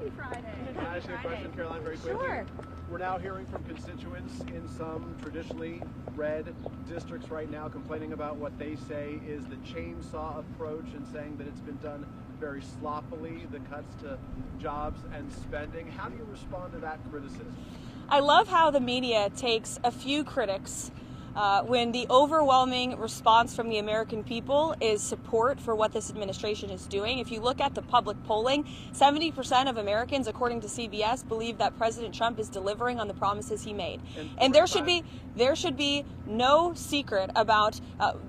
Happy Friday. Can I ask you a question, Caroline, very quickly? Sure. We're now hearing from constituents in some traditionally red districts right now complaining about what they say is the chainsaw approach and saying that it's been done very sloppily, the cuts to jobs and spending. How do you respond to that criticism? I love how the media takes a few critics when the overwhelming response from the American people is support for what this administration is doing. If you look at the public polling, 70% of Americans, according to CBS, believe that President Trump is delivering on the promises he made. And there should be no secret about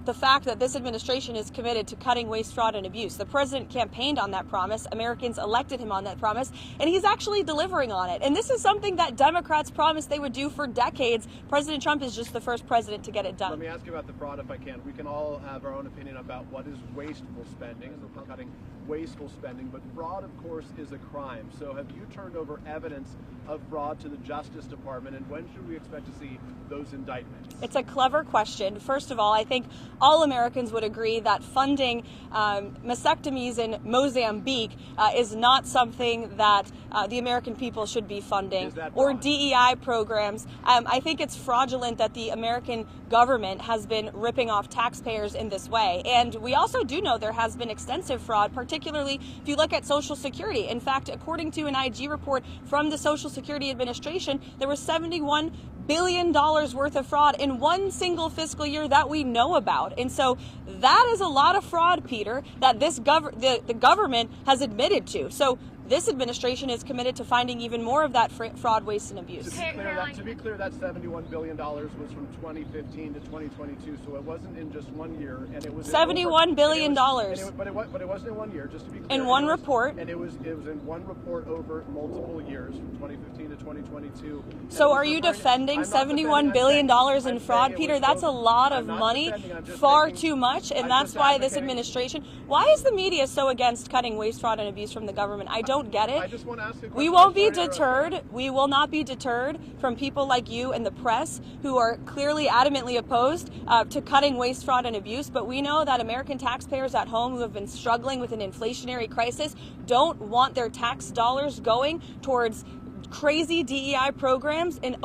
the fact that this administration is committed to cutting waste, fraud, and abuse. The president campaigned on that promise. Americans elected him on that promise, and he's actually delivering on it. And this is something that Democrats promised they would do for decades. President Trump is just the first president to get it done. Let me ask you about the fraud, if I can. We can all have our own opinion about what is wasteful spending. We're cutting wasteful spending, but fraud, of course, is a crime. So have you turned over evidence of fraud to the Justice Department, and when should we expect to see those indictments? It's a clever question. First of all, I think all Americans would agree that funding mastectomies in Mozambique is not something that the American people should be funding, or DEI programs. I think it's fraudulent that the American government has been ripping off taxpayers in this way. And we also do know there has been extensive fraud, particularly if you look at Social Security. In fact, according to an IG report from the Social Security Administration, there was $71 billion worth of fraud in one single fiscal year that we know about. And so that is a lot of fraud, Peter, that the government has admitted to. So this administration is committed to finding even more of that fraud, waste, and abuse. To be clear, that $71 billion was from 2015 to 2022, so it wasn't in just 1 year, and it was $71 billion. But it wasn't in 1 year, just to be clear. In one report. And it was in one report over multiple years, from 2015 to 2022. So are you defending $71 billion in fraud, Peter? That's a lot of money, far too much, and that's why this administration... Why is the media so against cutting waste, fraud, and abuse from the government? I don't get it. I just want to ask you a question. We won't be deterred. We will not be deterred from people like you and the press who are clearly adamantly opposed to cutting waste, fraud, and abuse. But we know that American taxpayers at home who have been struggling with an inflationary crisis don't want their tax dollars going towards crazy DEI programs in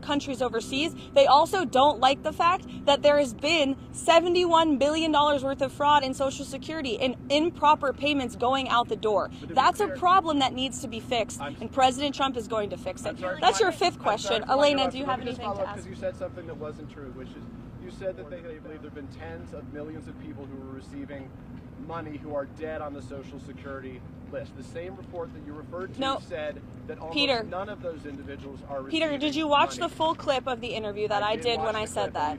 countries overseas. They also don't like the fact that there has been $71 billion worth of fraud in Social Security and improper payments going out the door. That's a problem that needs to be fixed, and President Trump is going to fix it. That's your fifth question. Elena, do you have anything to ask? Because you said something that wasn't true, which is you said that they believe there have been tens of millions of people who were receiving money who are dead on the Social Security list. The same report that you referred to said that almost none of those individuals are receiving Peter, did you watch money. the full clip of the interview that I did when I said that?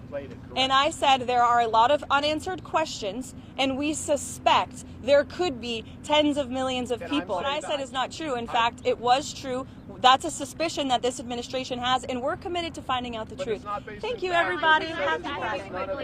And I said there are a lot of unanswered questions, and we suspect there could be tens of millions of people. What I said is not true. In fact, it was true. That's a suspicion that this administration has, and we're committed to finding out the truth. Thank you, everybody. Happy Friday.